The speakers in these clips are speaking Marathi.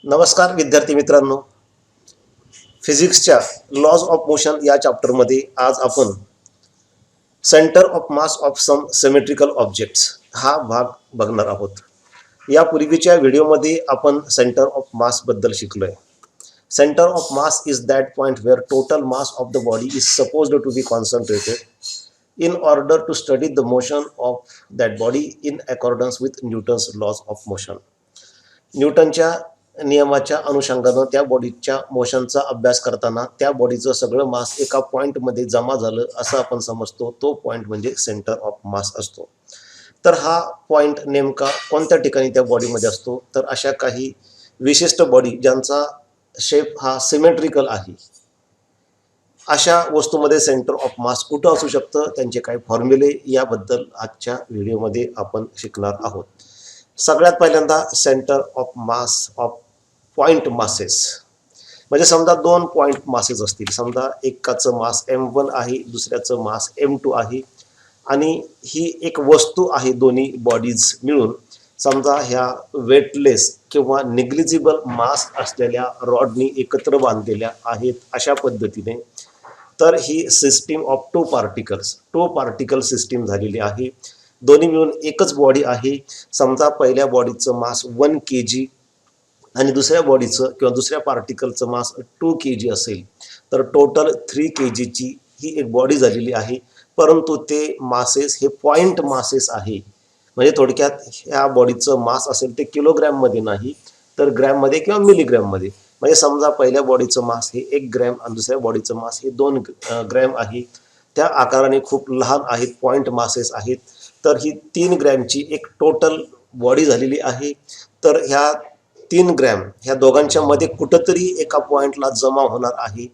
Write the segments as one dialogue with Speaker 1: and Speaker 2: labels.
Speaker 1: नमस्कार विद्यार्थी मित्रांनो, फिजिक्सच्या लॉज ऑफ मोशन या चॅप्टरमध्ये आज आपण centre of mass of some symmetrical objects हा भाग बघणार आहोत. यापूर्वीच्या व्हिडिओमध्ये आपण सेंटर ऑफ मास बद्दल शिकलोय. Centre of mass is that point where total mass of the body is supposed to be concentrated in order to study the motion of that body in accordance with Newton's laws of motion. न्यूटनच्या नियमाच्या अनुषंगानं त्या बॉडीच्या मोशनचा अभ्यास करताना त्या बॉडीचं सगळं मास एका पॉईंटमध्ये जमा झालं असं आपण समजतो. तो पॉईंट म्हणजे सेंटर ऑफ मास असतो. तर हा पॉईंट नेमका कोणत्या ठिकाणी त्या बॉडीमध्ये असतो, तर अशा काही विशिष्ट बॉडी ज्यांचा शेप हा सिमेट्रिकल आहे अशा वस्तूमध्ये सेंटर ऑफ मास कुठं असू शकतं, त्यांचे काही फॉर्म्युले याबद्दल आजच्या व्हिडिओमध्ये आपण शिकणार आहोत. सगळ्यात पहिल्यांदा centre of mass of point masses म्हणजे समजा दोन पॉइंट मासेस असतील. समजा एकाचं मास M1 आहे, दुसऱ्याचं मास M2 आहे आणि ही एक वस्तू आहे. दोन्ही बॉडीज मिळून समजा ह्या वेटलेस किंवा निग्लिजिबल मास असलेल्या रॉडनी एकत्र बांधलेल्या आहेत अशा पद्धतीने. तर ही system of two particle system झालेली आहे. दोन्ही मिळून एकच बॉडी आहे. समजा पहिल्या बॉडीचं मास 1 kg आणि दुसऱ्या बॉडीचं किंवा दुसऱ्या पार्टिकलचं मास 2 kg असेल, तर टोटल 3 kgची ही एक बॉडी झालेली आहे. परंतु ते मासेस हे पॉइंट मासेस आहे. म्हणजे थोडक्यात ह्या बॉडीचं मास असेल ते किलोग्रॅममध्ये नाही, तर ग्रॅममध्ये किंवा मिलीग्रॅममध्ये. म्हणजे समजा पहिल्या बॉडीचं मास हे 1 ग्रॅम आणि दुसऱ्या बॉडीचं मास हे 2 ग्रॅम आहे. त्या आकाराने खूप लहान आहेत, पॉइंट मासेस आहेत. तर ही 3 ग्रॅमची एक टोटल बॉडी झालेली आहे. तर ह्या 3 ग्रॅम ह्या दोघांच्या मध्ये कुठंतरी एका पॉईंटला जमा होणार आहे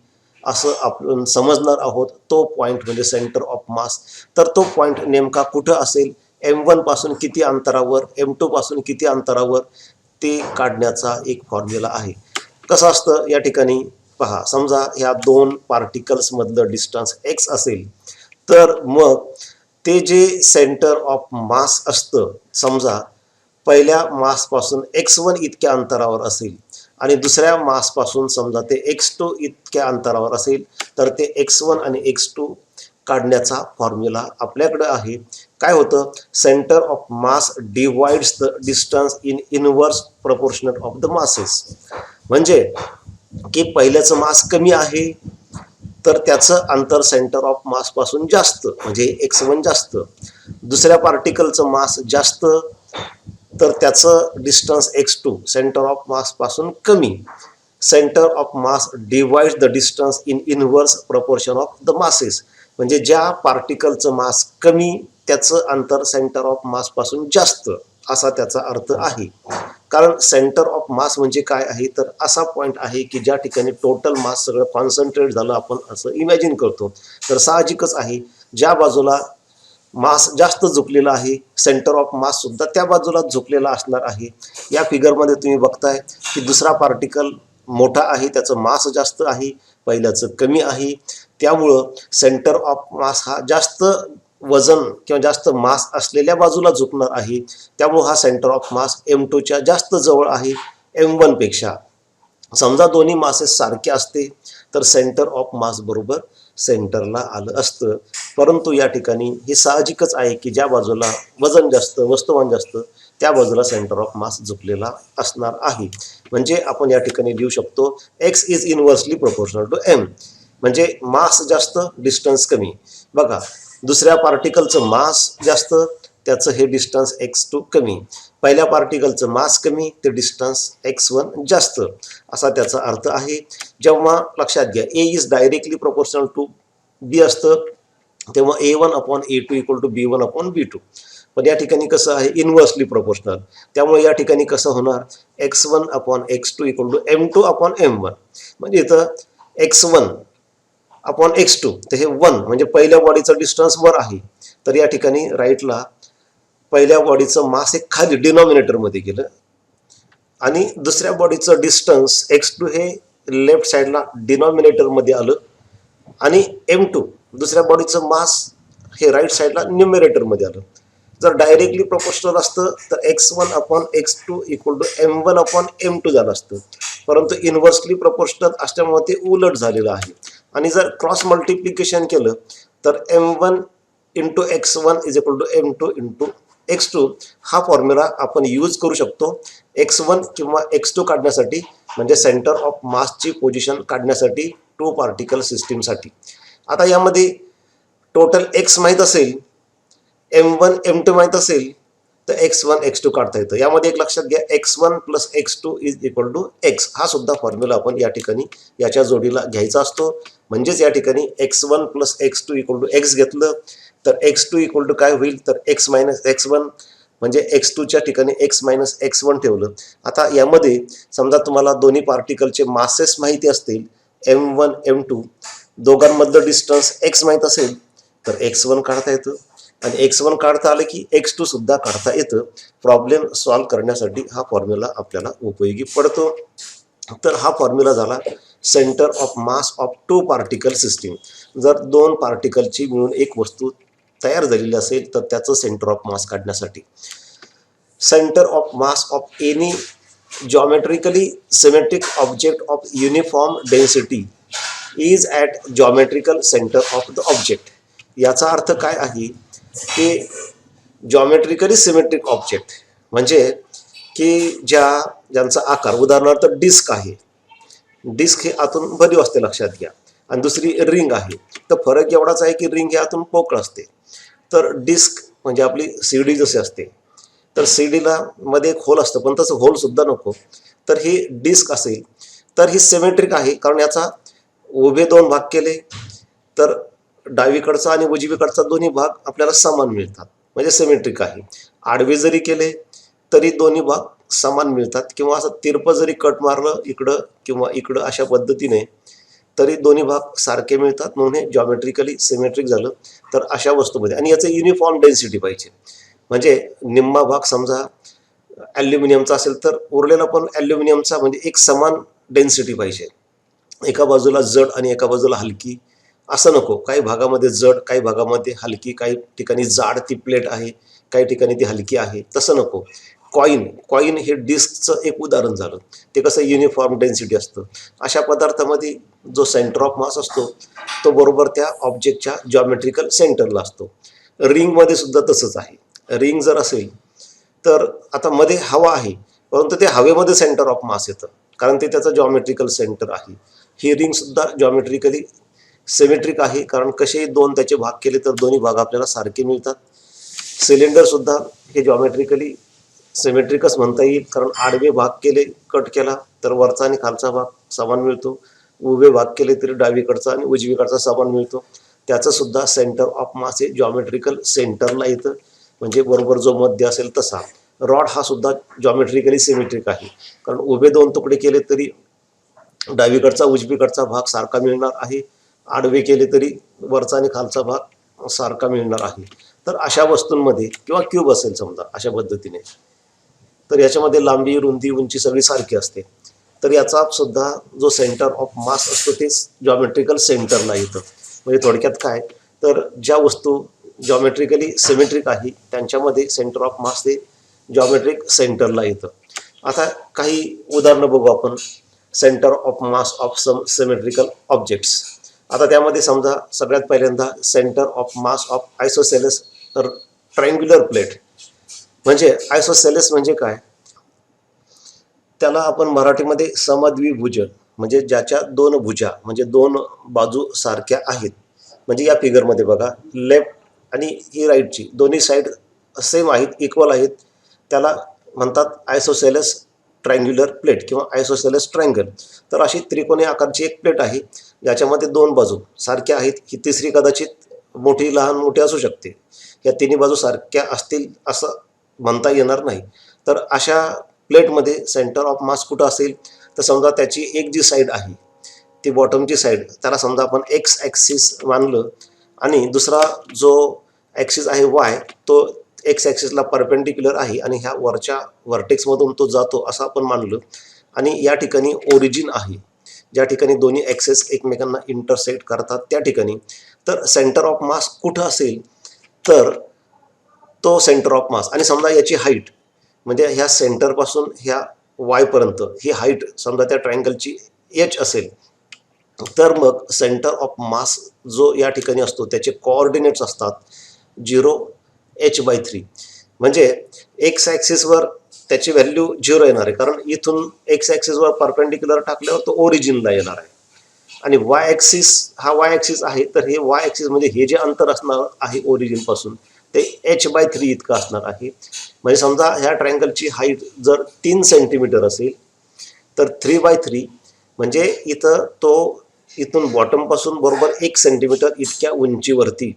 Speaker 1: असं आपण समजणार आहोत. तो पॉईंट म्हणजे सेंटर ऑफ मास. तर तो पॉईंट नेमका कुठं असेल, M1 पासून किती अंतरावर, M2 पासून किती अंतरावर, ते काढण्याचा एक फॉर्म्युला आहे. कसं असतं या ठिकाणी पहा. समजा ह्या दोन पार्टिकल्स मधलं डिस्टन्स x असेल, तर मग ते जे सेंटर ऑफ मास असतं, समजा पहिल्या मासपासून x1 इतक्या अंतरावर असेल आणि दुसऱ्या मासपासून समजा ते x2 इतक्या अंतरावर असेल, तर ते x1 आणि x2 काढण्याचा फॉर्म्युला आपल्याकडे आहे. काय होतं, centre of mass divides the distance in inverse proportional of the masses. म्हणजे की पहिल्याचं मास कमी आहे तर त्याचं अंतर सेंटर ऑफ मास पासून जास्त म्हणजे x1 जास्त. दुसऱ्या पार्टिकलचं मास जास्त तर त्याचं डिस्टन्स x2 सेंटर ऑफ मास पासून कमी. Centre of mass divides the distance in inverse proportion of the masses. म्हणजे ज्या पार्टिकलचं मास कमी त्याचं अंतर सेंटर ऑफ मास पासून जास्त असा त्याचा अर्थ आहे. कारण सेंटर ऑफ मास म्हणजे काय आहे, तर असा पॉईंट आहे की ज्या ठिकाणी टोटल मास सगळं कॉन्सन्ट्रेट झालं आपण असं इमॅजिन करतो. तर साहजिकच आहे ज्या बाजूला मास जास्त झुकलेला आहे, सेंटर ऑफ मास सुद्धा त्या बाजूला झुकलेला असणार आहे. या फिगरमध्ये तुम्ही बघताय की दुसरा पार्टिकल मोठा आहे, त्याचं मास जास्त आहे, पहिल्याचं कमी आहे. त्यामुळं सेंटर ऑफ मास हा जास्त वजन किंवा जास्त मास असलेल्या बाजूला झुकणार आहे. त्यामुळे हा सेंटर ऑफ मास M2 च्या जास्त जवळ आहे M1 पेक्षा. समजा दोन्ही मासेस सारखे असते तर सेंटर ऑफ मास बरोबर सेंटरला आलं असतं. परंतु या ठिकाणी हे साहजिकच आहे की ज्या बाजूला वजन जास्त, वस्तुमान जास्त, त्या बाजूला सेंटर ऑफ मास झुकलेला असणार आहे. म्हणजे आपण या ठिकाणी लिहू शकतो x is inversely proportional to m. म्हणजे मास जास्त, डिस्टन्स कमी. बघा, दुसऱ्या पार्टिकलचं मास जास्त, त्याचं हे डिस्टन्स x2 कमी. पहिल्या पार्टिकलचं मास कमी, ते डिस्टन्स x1 जास्त असा त्याचा अर्थ आहे. जेव्हा लक्षात घ्या a is directly proportional to b असतं, तेव्हा a1/a2 इक्वल टू b1/b2. पण या ठिकाणी कसं आहे, इनवर्सली प्रोपोर्शनल. त्यामुळे या ठिकाणी कसं होणार, x1/x2 इक्वल टू m2/m1. म्हणजे इथं x1/x2 तर हे 1 म्हणजे पहिल्या बॉडीचं डिस्टन्स वर आहे. तर या ठिकाणी राईटला पहिल्या बॉडीचं मास हे खाली डिनॉमिनेटरमध्ये गेलं आणि दुसऱ्या बॉडीचं डिस्टन्स x2 हे लेफ्ट साईडला डिनॉमिनेटरमध्ये आलं आणि M2 दुसऱ्या बॉडीचं मास हे राईट साईडला न्यूमरेटरमध्ये आलं. जर डायरेक्टली प्रोपोर्शनल असतं तर x1 upon x2 equal to m1 upon m2 झालं असतं, परंतु इन्व्हर्सली प्रोपोर्शनल असल्यामुळे ते उलट झालेलं आहे. आणि जर क्रॉस मल्टिप्लिकेशन केलं तर m1 into x1 is equal to m2 into x2 हा फॉर्म्युला आपण यूज करू शकतो x1 किंवा x2 काढण्यासाठी, म्हणजे सेंटर ऑफ मासची पोझिशन काढण्यासाठी टू पार्टिकल सिस्टीमसाठी. आता यामध्ये टोटल x माहीत असेल, m1 m2 माहीत असेल, तर x1 x2 काढता येतं. यामध्ये एक लक्षात घ्या, x1 plus x2 is equal to x हा सुद्धा फॉर्म्युला आपण या ठिकाणी याच्या जोडीला घ्यायचा असतो. म्हणजेच या ठिकाणी x1 plus x2 equal to x घेतलं तर x2 इक्वल टू काय होईल, तर x मायनस x1 म्हणजे x2च्या ठिकाणी x मायनस x1 ठेवलं. आता यामध्ये समजा तुम्हाला दोन्ही पार्टिकलचे मासेस माहिती असतील, m1 m2, दोघांमधलं डिस्टन्स x माहीत असेल तर x1 काढता येतं, आणि x1 काढता आलं की x2 सुद्धा काढता येतं. प्रॉब्लेम सॉल्व्ह करण्यासाठी हा फॉर्म्युला आपल्याला उपयोगी पडतो. तर हा फॉर्म्युला झाला centre of mass of two particle system. जर दोन पार्टिकलची मिळून एक वस्तू तयार झालेली असेल तर त्याचं सेंटर ऑफ मास काढण्यासाठी. Centre of mass of any geometrically symmetric object of uniform density is at geometrical centre of the object. याचा अर्थ काय आहे की जॉमेट्रिकली सिमेट्रिक ऑब्जेक्ट म्हणजे की ज्यांचा आकार, उदाहरणार्थ डिस्क आहे, डिस्क हे आतून भरीव असते लक्षात घ्या, आणि दुसरी रिंग आहे. तर फरक एवढाच आहे की रिंग हे आतून पोकळ असते. तर डिस्क म्हणजे आपली सीडी जशी असते, तर सीडीला मध्ये एक होल असतं, पण तसं होल सुद्धा नको. तर ही डिस्क असेल तर ही सिमेट्रिक आहे, कारण याचा उभे दोन भाग केले तर डावीकडचा आणि उजवीकडचा दोन्ही भाग आपल्याला समान मिळतात, म्हणजे सिमेट्रिक आहे. आडवे जरी केले तरी दोन्ही भाग समान मिळतात, किंवा असं तिरपं जरी कट मारलं इकडं किंवा इकडं अशा पद्धतीने तरी दोन्ही भाग सारखे मिळतात, म्हणून हे जॉमेट्रिकली सिमेट्रिक झालं. तर अशा वस्तूमध्ये, आणि याचं युनिफॉर्म डेन्सिटी पाहिजे, म्हणजे निम्मा भाग समजा ॲल्युमिनियमचा असेल तर उरलेला पण ॲल्युमिनियमचा, म्हणजे एक समान डेन्सिटी पाहिजे. एका बाजूला जड आणि एका बाजूला हलकी असं नको. काही भागामध्ये जड, काही भागामध्ये हलकी, काही ठिकाणी जाड ती प्लेट आहे, काही ठिकाणी ती हलकी आहे, तसं नको. कॉईन हे डिस्कचं एक उदाहरण झालं. ते कसं युनिफॉर्म डेन्सिटी असतं. अशा पदार्थामध्ये जो सेंटर ऑफ मास असतो तो बरोबर त्या ऑब्जेक्टच्या जॉमेट्रिकल सेंटरला असतो. रिंगमध्ये सुद्धा तसंच आहे. रिंग जर असेल तर आता मध्ये हवा आहे, परंतु ते हवेमध्ये सेंटर ऑफ मास येतं, कारण ते त्याचं जॉमेट्रिकल सेंटर आहे. ही रिंग सुद्धा जॉमेट्रिकली सिमेट्रिक आहे, कारण कसे दोन त्याचे भाग केले तर दोन्ही भाग आपल्याला सारखे मिळतात. सिलेंडर सुद्धा हे जॉमेट्रिकली सिमेट्रिकच म्हणता येईल, कारण आडवे भाग केले, कट केला तर वरचा आणि खालचा भाग समान मिळतो, उभे भाग केले तरी डावीकडचा आणि उजवीकडचा समान मिळतो. त्याचं सुद्धा सेंटर ऑफ मास हे जॉमेट्रिकल सेंटरला येतं, म्हणजे बरोबर जो मध्य असेल तसा. रॉड हा सुद्धा जॉमेट्रिकली सिमेट्रिक आहे, कारण उभे दोन तुकडे केले तरी डावीकडचा उजवीकडचा भाग सारखा मिळणार आहे, आडवे केले तरी वरचा आणि खालचा भाग सारखा मिळणार आहे. तर अशा वस्तूंमध्ये, किंवा क्यूब असेल समजा अशा पद्धतीने, तर याच्यामध्ये लांबी, रुंदी, उंची सगळी सारखी असते. तर याचा सुद्धा जो सेंटर ऑफ मास असतो ते जॉमेट्रिकल सेंटरला येतं. म्हणजे थोडक्यात काय, तर ज्या वस्तू जॉमेट्रिकली सिमेट्रिक आहे त्यांच्यामध्ये सेंटर ऑफ मास हे जॉमेट्रिक सेंटरला येतं. आता काही उदाहरणं बघू आपण centre of mass of some symmetrical objects. आता त्यामध्ये समजा सगळ्यात पहिल्यांदा centre of mass of isosceles triangular plate. म्हणजे आयसोसेलेस म्हणजे काय, त्याला आपण मराठीमध्ये समद्विभुज, म्हणजे ज्याच्या दोन भुजा म्हणजे दोन बाजू सारख्या आहेत. म्हणजे या फिगरमध्ये बघा, लेफ्ट आणि ही राईटची दोन्ही साईड सेम आहेत, इक्वल आहेत, त्याला म्हणतात आयसोसेलेस ट्रायंग्युलर प्लेट किंवा आयसोसेलेस ट्रायंगल. तर अशी त्रिकोणी आकारची एक प्लेट आहे ज्याच्यामध्ये दोन बाजू सारख्या आहेत. ही तिसरी कदाचित मोठी लहान मोठी असू शकते, या तिन्ही बाजू सारख्या असतील असं म्हणता येणार नाही. तर अशा प्लेटमध्ये सेंटर ऑफ मास कुठं असेल, तर समजा त्याची एक जी साईड आहे ती बॉटमची साईड, त्याला समजा आपण एक्स ॲक्सिस मानलं, आणि दुसरा जो ॲक्सिस आहे वाय, तो एक्स ॲक्सिसला परपेंडिक्युलर आहे आणि ह्या वरच्या व्हर्टेक्समधून तो जातो असं आपण मानलं. आणि या ठिकाणी ओरिजिन आहे, ज्या ठिकाणी दोन्ही ॲक्सेस एकमेकांना इंटरसेक्ट करतात त्या ठिकाणी. तर सेंटर ऑफ मास कुठं असेल, तर तो सेंटर ऑफ मास, आणि समजा याची हाईट म्हणजे ह्या सेंटरपासून ह्या वायपर्यंत ही हाईट समजा त्या ट्रायंगलची एच असेल, तर मग सेंटर ऑफ मास जो या ठिकाणी असतो त्याचे कोऑर्डिनेट्स असतात 0h/3. म्हणजे एक्स ॲक्सिसवर त्याची व्हॅल्यू 0 येणार आहे, कारण इथून एक्स ॲक्सिसवर परपेंडिक्युलर टाकल्यावर तो ओरिजिनला येणार आहे. आणि वाय ॲक्सिस, हा वाय ॲक्सिस आहे, तर हे वाय ॲक्सिस म्हणजे हे जे अंतर असणार आहे ओरिजिनपासून ते h/3 इतकं असणार आहे. म्हणजे समजा ह्या ट्रायंगलची हाईट जर 3 सेंटीमीटर असेल तर 3/3 म्हणजे इथं तो इथून बॉटमपासून बरोबर 1 सेंटीमीटर इतक्या उंचीवरती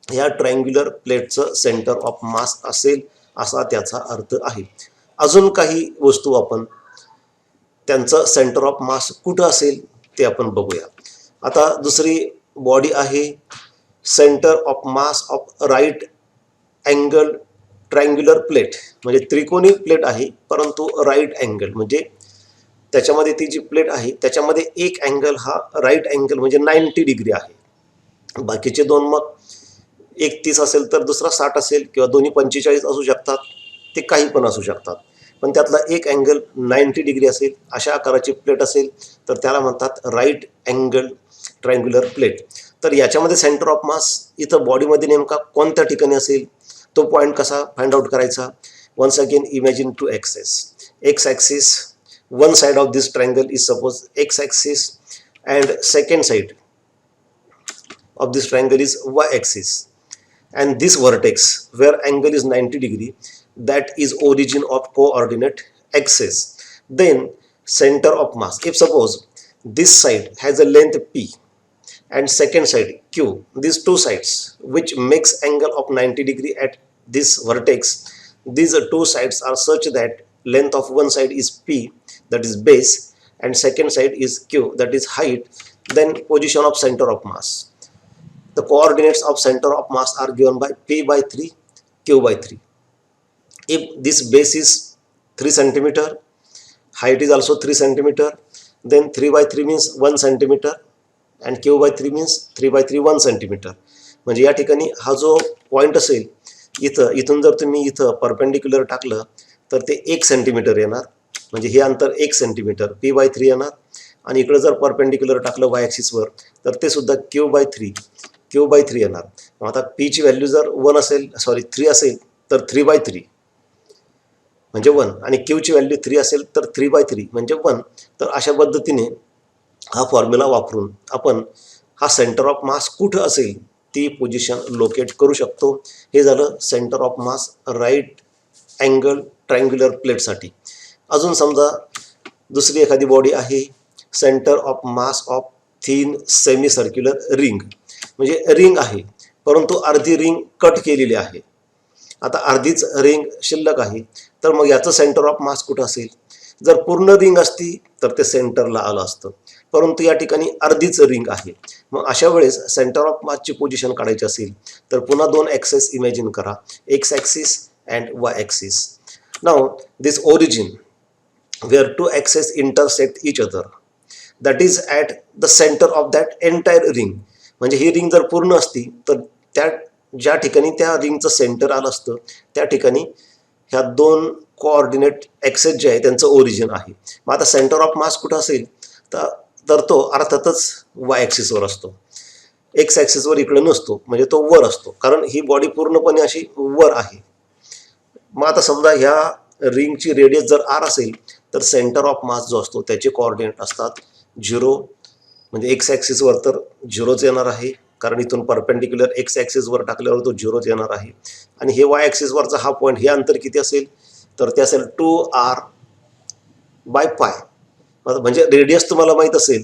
Speaker 1: ह्या ट्रायंग्युलर प्लेटचं सेंटर ऑफ मास असेल, असा त्याचा अर्थ आहे. अजून काही वस्तू आपण त्यांचं सेंटर ऑफ मास कुठं असेल ते आपण बघूया. आता दुसरी बॉडी आहे centre of mass of right angle triangular plate. म्हणजे त्रिकोणी प्लेट आहे, परंतु राईट अँगल म्हणजे त्याच्यामध्ये ती जी प्लेट आहे त्याच्यामध्ये एक अँगल हा राईट अँगल म्हणजे 90 डिग्री आहे. बाकीचे दोन मग एक 30 असेल तर दुसरा 60 असेल, किंवा दोन्ही 45 असू शकतात, ते काही पण असू शकतात. पण त्यातला एक अँगल 90 डिग्री असेल, अशा आकाराची प्लेट असेल तर त्याला म्हणतात राईट अँगल ट्रायंग्युलर प्लेट. तर याच्यामध्ये सेंटर ऑफ मास इथं बॉडीमध्ये नेमका कोणत्या ठिकाणी असेल, तो पॉईंट कसा फाइंड आउट करायचा. Once again imagine 2 axes. X axis, one side of this triangle is suppose x axis and second side of this triangle is y axis, and this vertex where angle is 90 degree, that is origin of coordinate axis. Then center of mass, if suppose this side has a length p and second side q, these two sides which makes angle of 90 degree at this vertex, these two sides are such that length of one side is p, that is base, and second side is q, that is height. Then position of center of mass, the coordinates of center of mass are given by p/3 q/3. If this base is 3 centimeter, height is also 3 centimeter, then 3/3 means 1 centimeter and q/3 means 3/3 1 centimeter. म्हणजे या ठिकाणी हा जो पॉइंट असेल इथून जर तुम्ही इथं परपेंडिक्युलर टाकलं तर ते 1 सेंटीमीटर येणार, म्हणजे हे अंतर 1 सेंटीमीटर p/3 येणार. आणि इकडे जर परपेंडिक्युलर टाकलं वाय ॲक्सिसवर तर ते सुद्धा q/3 येणार. मग आता p ची व्हॅल्यू जर 1 असेल, 3 असेल तर 3/3 म्हणजे 1, आणि q ची व्हॅल्यू 3 असेल तर 3/3 म्हणजे 1. तर अशा पद्धतीने हा फॉर्म्युला वापरून आपण हा सेंटर ऑफ मास कुठं असेल ती पोझिशन लोकेट करू शकतो. हे झालं centre of mass right angle triangular प्लेटसाठी. अजून समजा दुसरी एखादी बॉडी आहे centre of mass of thin semi circular ring. म्हणजे रिंग आहे परंतु अर्धी रिंग कट केलेली आहे, आता अर्धीच रिंग शिल्लक आहे, तर मग याचं सेंटर ऑफ मास कुठं असेल. जर पूर्ण रिंग असती तर ते सेंटरला आलं असतं, परंतु या ठिकाणी अर्धीच रिंग आहे. मग अशा वेळेस सेंटर ऑफ मासची पोझिशन काढायची असेल तर पुन्हा 2 ॲक्सेस इमॅजिन करा, x axis and Y axis. Now this origin where two axes intersect each other, that is at the center of that entire ring. म्हणजे ही रिंग जर पूर्ण असती तर त्या ज्या ठिकाणी त्या रिंगचं सेंटर आलं असतं त्या ठिकाणी ह्या 2 कोऑर्डिनेट ॲक्सेस जे आहे त्यांचं ओरिजिन आहे. मग आता सेंटर ऑफ मास कुठं असेल तर तो अर्थातच वाय ॲक्सिसवर असतो, एक्स ॲक्सिसवर इकडे नसतो, म्हणजे तो वर असतो, कारण ही बॉडी पूर्णपणे अशी वर आहे. मग आता समजा ह्या रिंगची रेडियस जर आर असेल तर सेंटर ऑफ मास जो असतो त्याचे कोऑर्डिनेट असतात 0, म्हणजे एक्स ॲक्सिसवर तर 0च येणार आहे, कारण इथून परपेंडिक्युलर एक्स ॲक्सिसवर टाकल्यावर तो 0च येणार आहे. आणि हे वाय ॲक्सिसवरचा हा पॉईंट, हे अंतर किती असेल तर ते असेल 2r/π. म्हणजे रेडियस तुम्हाला माहीत असेल,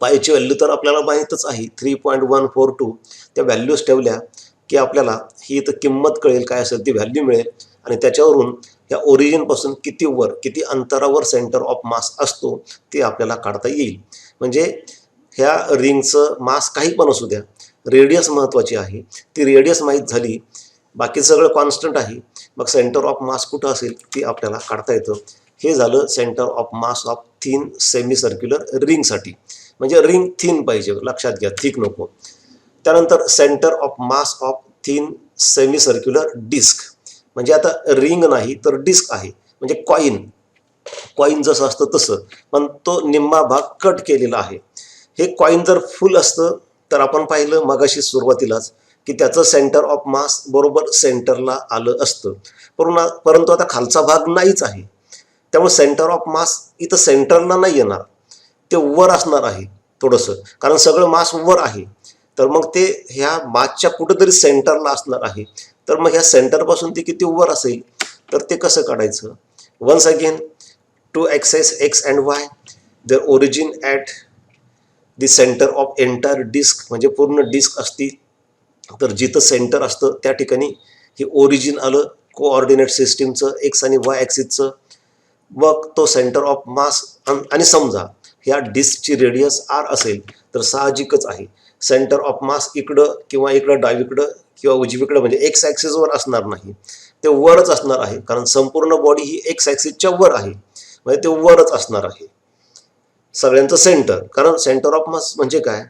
Speaker 1: पायची व्हॅल्यू तर आपल्याला माहीतच आहे 3.142. त्या व्हॅल्यूज ठेवल्या की आपल्याला ही इथं किंमत कळेल, काय असेल ती व्हॅल्यू मिळेल, आणि त्याच्यावरून या ओरिजिनपासून किती अंतरावर सेंटर ऑफ मास असतो ते आपल्याला काढता येईल. म्हणजे ह्या रिंगचं मास काही पण असू द्या, रेडियस महत्त्वाची आहे. ती रेडियस माहीत झाली, बाकी सगळं कॉन्स्टंट आहे, मग सेंटर ऑफ मास कुठं असेल ती आपल्याला काढता येतं. हे झालं centre of mass of thin semi circular रिंगसाठी. म्हणजे रिंग थिन पाहिजे, लक्षात घ्या, थिक नको. त्यानंतर centre of mass of thin semi circular disc. म्हणजे आता रिंग नाही तर डिस्क आहे, म्हणजे कॉईन जसं असतं तसं, पण तो निम्मा भाग कट केलेला आहे. हे कॉईन जर फुल असतं तर आपण पाहिलं मगाशी सुरुवातीलाच की त्याचं सेंटर ऑफ मास बरोबर सेंटरला आलं असतं. परंतु आता खालचा भाग नाहीच आहे, त्यामुळे सेंटर ऑफ मास इथं सेंटरला नाही येणार, ते वर असणार आहे थोडंसं, कारण सगळं मास वर आहे. तर मग ते ह्या मासच्या कुठंतरी सेंटरला असणार आहे. तर मग ह्या सेंटरपासून ते किती वर असेल, तर ते कसं काढायचं? Once again, two axes X and Y, the origin at the centre of entire disc, म्हणजे पूर्ण डिस्क असती तर जिथं सेंटर असतं त्या ठिकाणी हे ओरिजिन आलं कोऑर्डिनेट सिस्टीमचं, एक्स आणि वाय ॲक्सिसचं. मग तो सेंटर ऑफ मास, आणि समजा ह्या डिस्कची रेडियस आर असेल तर साहजिकच आहे सेंटर ऑफ मास इकडं किंवा इकडं डावीकडं किंवा उजवीकडं, म्हणजे एक्स ॲक्सिसवर असणार नाही, ते वरच असणार आहे, कारण संपूर्ण बॉडी ही एक्स ॲक्सिसच्या वर आहे, म्हणजे ते वरच असणार आहे सगळ्यांचं सेंटर. कारण सेंटर ऑफ मास म्हणजे काय,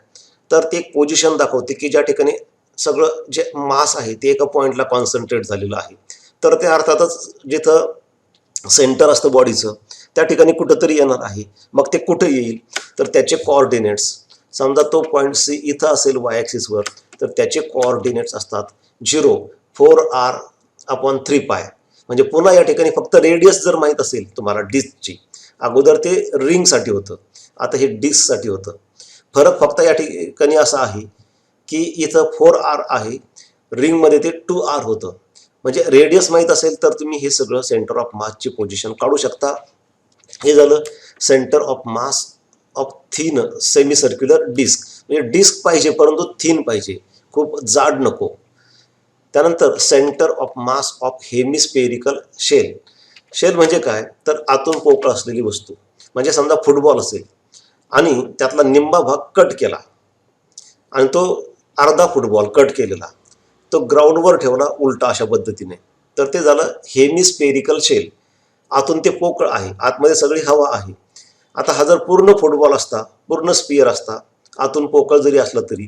Speaker 1: तर ते एक पोझिशन दाखवते की ज्या ठिकाणी सगळं जे मास आहे ते एका पॉईंटला कॉन्सन्ट्रेट झालेलं आहे. तर ते अर्थातच जिथं सेंटर असतं बॉडीचं त्या ठिकाणी कुठंतरी येणार आहे. मग ते कुठं येईल, तर त्याचे कोऑर्डिनेट्स, समजा तो पॉईंट सी इथं असेल वाय ॲक्सिसवर, तर त्याचे कोऑर्डिनेट्स असतात 0, 4r/3π. म्हणजे पुन्हा या ठिकाणी फक्त रेडियस जर माहीत असेल तुम्हाला डिस्कची, अगोदर ते रिंगसाठी होतं, आता हे डिस्कसाठी होतं. फरक फक्त या ठिकाणी असा आहे की इथं 4r आहे, रिंगमध्ये ते 2r होतं. म्हणजे रेडियस माहीत असेल तर तुम्ही हे सगळं सेंटर ऑफ मासची पोझिशन काढू शकता. हे झालं centre of mass of thin semi circular disc. म्हणजे डिस्क पाहिजे परंतु थिन पाहिजे, खूप जाड नको. त्यानंतर centre of mass of hemispherical shell. Shell म्हणजे काय, तर आतून पोकळ असलेली वस्तू. म्हणजे समजा फुटबॉल असेल आणि त्यातला निम्मा भाग कट केला आणि तो अर्धा फुटबॉल कट केलेला तो ग्राउंडवर ठेवला उलटा अशा पद्धतीने, तर ते झालं हेमिस्पेरिकल शेल. आतून ते पोकळ आहे, आतमध्ये सगळी हवा आहे. आता हा जर पूर्ण फुटबॉल असता, पूर्ण स्पियर असता, आतून पोकळ जरी असलं तरी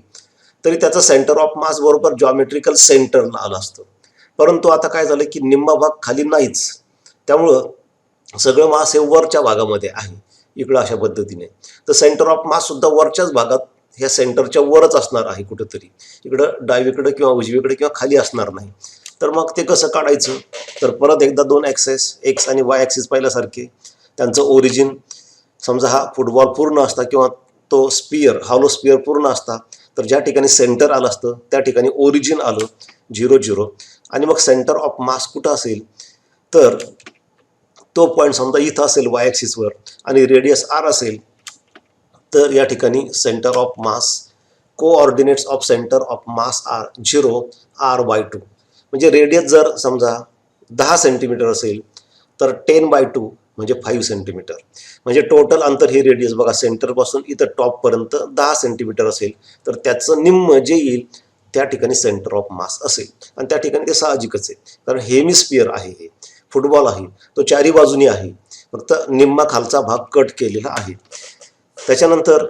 Speaker 1: तरी त्याचं सेंटर ऑफ मास बरोबर जॉमेट्रिकल सेंटरला आलं असतं. परंतु आता काय झालं की निम्मा भाग खाली नाहीच, त्यामुळं सगळं मास हे वरच्या भागामध्ये आहे इकडं अशा पद्धतीने. तर सेंटर ऑफ मास सुद्धा वरच्याच भागात ह्या सेंटरच्या वरच असणार आहे कुठंतरी, इकडं डावीकडं किंवा उजवीकडे किंवा खाली असणार नाही. तर मग ते कसं काढायचं, तर परत एकदा दोन ॲक्सेस एक्स आणि वाय ॲक्सिस पाहिल्यासारखे, त्यांचं ओरिजिन, समजा हा फुटबॉल पूर्ण असता किंवा तो स्पियर हॉलो स्पियर पूर्ण असता, तर ज्या ठिकाणी सेंटर आलं असतं त्या ठिकाणी ओरिजिन आलं 0, 0. आणि मग सेंटर ऑफ मास कुठं असेल, तर तो पॉईंट समजा इथं असेल वाय ॲक्सिसवर आणि रेडियस आर असेल, तर या ठिकाणी centre of mass, coordinates of centre of mass are 0, r/2. म्हणजे रेडियस जर समजा 10 सेंटीमीटर असेल तर 10/2 म्हणजे 5 सेंटीमीटर. म्हणजे टोटल अंतर हे रेडियस बघा सेंटरपासून इथं टॉपपर्यंत 10 सेंटीमीटर असेल, तर त्याचं निम्म जे येईल त्या ठिकाणी सेंटर ऑफ मास असेल. आणि त्या ठिकाणी ते साहजिकच आहे, कारण हेमिस्पियर आहे, हे फुटबॉल आहे, तो चारी बाजूनी आहे, फक्त निम्मा खालचा भाग कट केलेला आहे. त्याच्यानंतर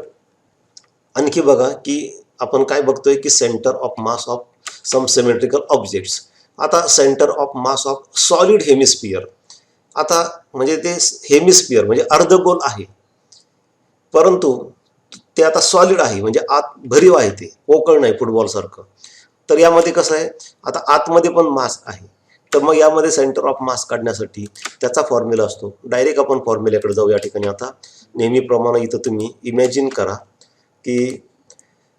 Speaker 1: आणखी बघा की आपण काय बघतोय की centre of mass of some symmetrical objects. आता centre of mass of solid hemisphere. आता म्हणजे ते हेमिस्पियर म्हणजे अर्धगोल आहे, परंतु ते आता सॉलिड आहे, म्हणजे आत भरीव आहे, ते पोकळ नाही फुटबॉलसारखं. तर यामध्ये कसं आहे, आता आतमध्ये पण मास आहे, तर मग यामध्ये सेंटर ऑफ मास काढण्यासाठी त्याचा फॉर्म्युला असतो. डायरेक्ट आपण फॉर्म्युल्याकडे जाऊ. या ठिकाणी आता नेहमीप्रमाणे इथं तुम्ही इमॅजिन करा की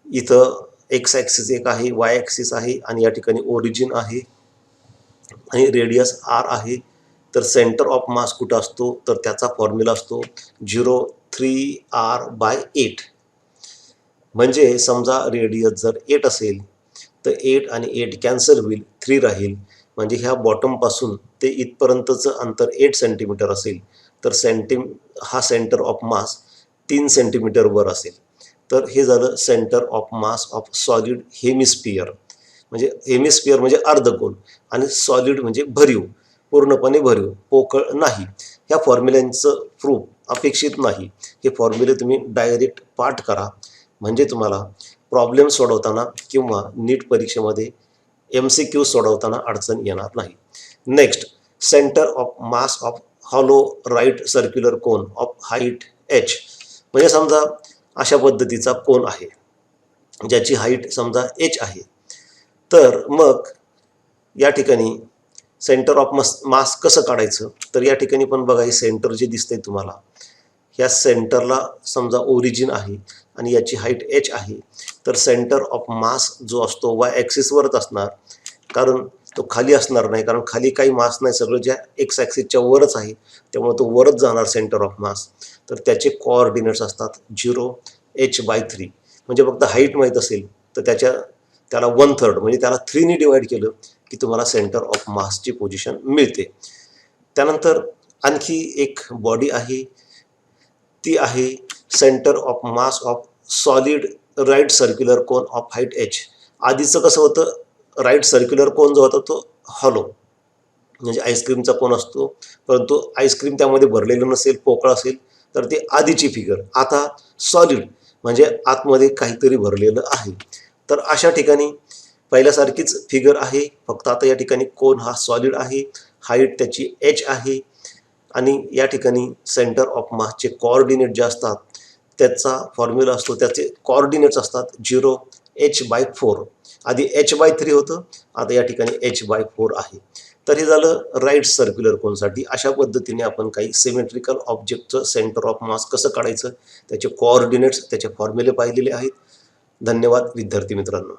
Speaker 1: इथं एक्स ॲक्सिस एक आहे, वाय ॲक्सिस आहे आणि या ठिकाणी ओरिजिन आहे आणि रेडियस आर आहे. तर सेंटर ऑफ मास कुठं असतो, तर त्याचा फॉर्म्युला असतो 0, 3r/8. म्हणजे समजा रेडियस जर 8 असेल तर 8 आणि 8 कॅन्सल होईल, 3 राहील. म्हणजे ह्या बॉटमपासून ते इथपर्यंतचं अंतर 8 सेंटीमीटर असेल, तर हा सेंटर ऑफ मास 3 सेंटीमीटर वर असेल. तर हे झालं centre of mass of solid hemisphere. म्हणजे हेमिस्पियर म्हणजे अर्धगोल आणि सॉलिड म्हणजे भरीव, पूर्णपणे भरीव, पोकळ नाही. ह्या फॉर्म्युल्यांचं प्रूफ अपेक्षित नाही. हे फॉर्म्युले तुम्ही डायरेक्ट पाठ करा, म्हणजे तुम्हाला प्रॉब्लेम सोडवताना किंवा नीट परीक्षेमध्ये MCQ सोडवताना अडचण येणार नाही. Next, centre of mass of hollow right circular cone of height h. म्हणजे समजा अशा पद्धतीचा कोन आहे ज्याची हाईट समजा h आहे. तर मग या ठिकाणी सेंटर ऑफ मास कसं काढायचं, तर या ठिकाणी पण बघा हे सेंटर जे दिसतंय तुम्हाला, ह्या सेंटरला समजा ओरिजिन आहे आणि याची हाईट h आहे. तर सेंटर ऑफ मास जो असतो y ॲक्सिसवरच असणार, कारण तो खाली असणार नाही, कारण खाली काही मास नाही, सगळं ज्या एक्स ॲक्सिसच्या वरच आहे, त्यामुळे तो वरच जाणार सेंटर ऑफ मास. तर त्याचे कोऑर्डिनेट्स असतात 0h/3. म्हणजे फक्त हाईट माहीत असेल तर त्याला 1/3 म्हणजे त्याला 3ने डिवाइड केलं की तुम्हाला सेंटर ऑफ मासची पोझिशन मिळते. त्यानंतर आणखी एक बॉडी आहे, ती आहे centre of mass of solid right circular cone of height h. आधीचं कसं होतं, राईट सर्क्युलर कोन जो होता तो हॉलो म्हणजे आईस्क्रीमचा कोन असतो, परंतु आईस्क्रीम त्यामध्ये भरलेलं नसेल, पोकळ असेल, तर ते आधीची फिगर. आता सॉलिड म्हणजे आतमध्ये काहीतरी भरलेलं आहे. तर अशा ठिकाणी पहिल्यासारखीच फिगर आहे, फक्त आता या ठिकाणी कोन हा सॉलिड आहे, हाईट त्याची h आहे आणि या ठिकाणी सेंटर ऑफ मासचे कोऑर्डिनेट जे असतात त्याचा फॉर्म्युला असतो, त्याचे कोऑर्डिनेट्स असतात 0h/4. आधी h/3 होतं, आता या ठिकाणी h/4 आहे. तर हे झालं राईट सर्क्युलर कोनसाठी. अशा पद्धतीने आपण काही सिमेट्रिकल ऑब्जेक्टचं सेंटर ऑफ मास कसं काढायचं, त्याचे कोऑर्डिनेट्स, त्याचे फॉर्म्युले पाहिलेले आहेत. धन्यवाद विद्यार्थी मित्रांनो.